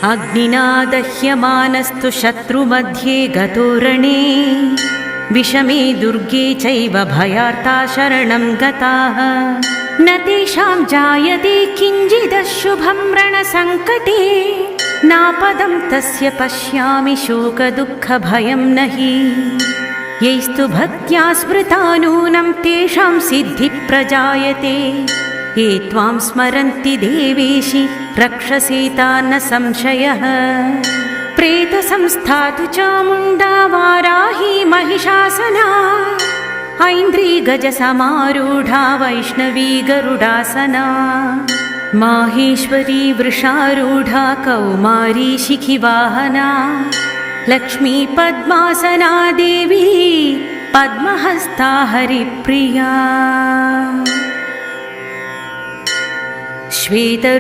अग्निना दह्यमानस्तु शत्रुमध्ये गतो रणे विषमे दुर्गे चैव भयार्ता शरणं गताः न तेषां जायते किञ्चिदशुभं रणसङ्कटे नापदं तस्य पश्यामि शोकदुःखभयं न हि यैस्तु भक्त्या स्मृता नूनं तेषां सिद्धिः प्रजायते ये त्वां स्मरन्ति देवेशि रक्षसेता न संशयः प्रेतसंस्था तु चामुण्डा वाराही महिषासना ऐन्द्री गजसमारूढा वैष्णवी गरुडासना माहेश्वरी वृषारूढा कौमारी शिखिवाहना लक्ष्मी पद्मासना देवी पद्महस्ता हरिप्रिया श्वेत